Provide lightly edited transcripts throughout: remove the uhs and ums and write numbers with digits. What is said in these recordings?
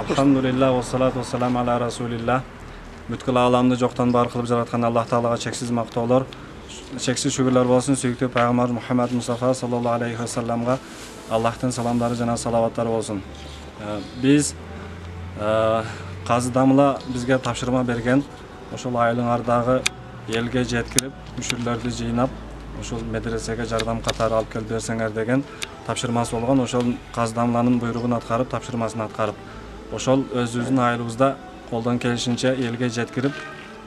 Alhamdulillah ve salatu ve selam ala Rasulillah. Бүткүл аламды жоқтан бар кылып жараткан Аллах Таалага чексиз мактоолор, чексиз шүгүрлөр болсун сүйүктүү пайгамбар Мухаммад Мустафа саллаллаху алейхи ва салламга Аллахтын саламдары жана салаваттары болсун. Биз казыдамыла бизге тапшырма берген ошол айылың ардагы элге жеткирип, мүшүрлөрдү жыйнап, ошол медресеге жардам катары алып келип берсеңер деген тапшырмасы болгон. Ошол казыдамланын буйругун аткарып, тапшырмасын аткарып, ошол өзүбүздүн айылыбызда колдон келишинче элге жеткирип,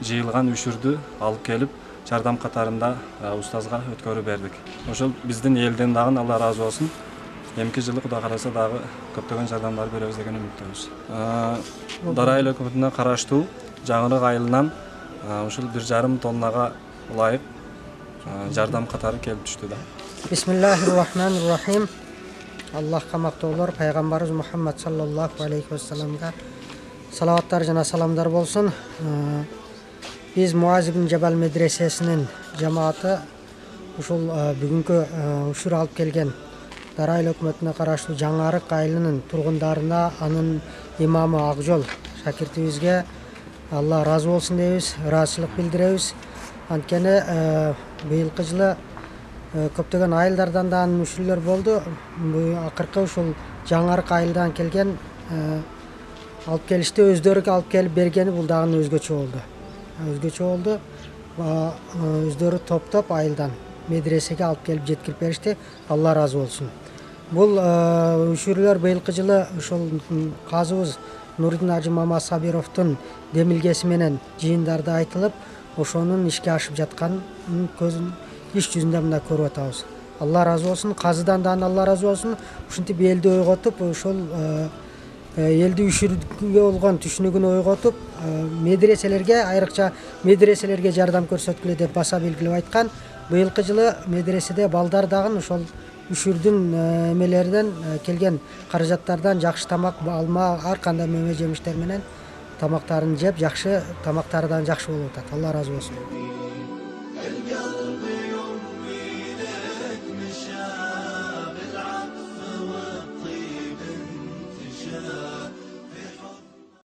жыйылган үшүрдү алып келип, жардам катарында устазга өткөрүп бердик. Ошол биздин элден дагы Алла ыраазы болсун. Эмки жылы Кудай кааласа дагы көптөгөн жардамдар беребиз деген үмүттөбүз. Дара айыл өкмөтүнө караштуу Жаңырык айылынан ушул 1,5 тоннага ылайык жардам катары келип түштү да. Бисмиллахир-рахманир-рахим. Аллахка мактоолор, пайгамбарыбыз Мухаммад саллаллаху алейхи ва салламга салаваттар жана саламдар болсун. Биз Муаз ибн Жабал медресесинин жамааты ушул бүгүнкү ушур алып келген Дара айыл өкмөтүнө караштуу Жаңырык айылынын тургундарына, анын имамы Акжол шакиртибизге Алла ыраазы болсун дейбиз, ыраазычылык билдиребиз. Анткени быйылкы жылы көптөгөн айылдардан да мүшүрлөр болду. Акыркы ушул Жаңырык айылдан келген алып келишти, өздөрү алып келип бергени бул дагы өзгөчө болду. Өздөрү топтоп айылдан медресеге алып келип жеткирип беришти. Алла ыраазы болсун. Бул үшүрлөр быйылкы жылы ушул казыбыз Нурдин Ажы Мама Сабировдун демилгеси менен жыйындарда айтылып, ошонун ишке ашып жатканын көзүн иш жүзүндө мына көрүп атабыз. Алла ыраазы болсун, казыдан да Алла ыраазы болсун. Ушинтип элди ойготуп, ошол элди үшүргө болгон түшүнүгүн ойготуп, медреселерге, айрыкча медреселерге жардам көрсөткүлө деп баса белгилеп айткан. Быйылкы жылы медреседе балдар дагы ошол үшүрдүн эмелерден келген каражаттардан жакшы тамак, алма, ар кандай мөмө жемиштер менен тамактарын жеп, жакшы тамактардан жакшы болуп атат. Алла ыраазы болсун.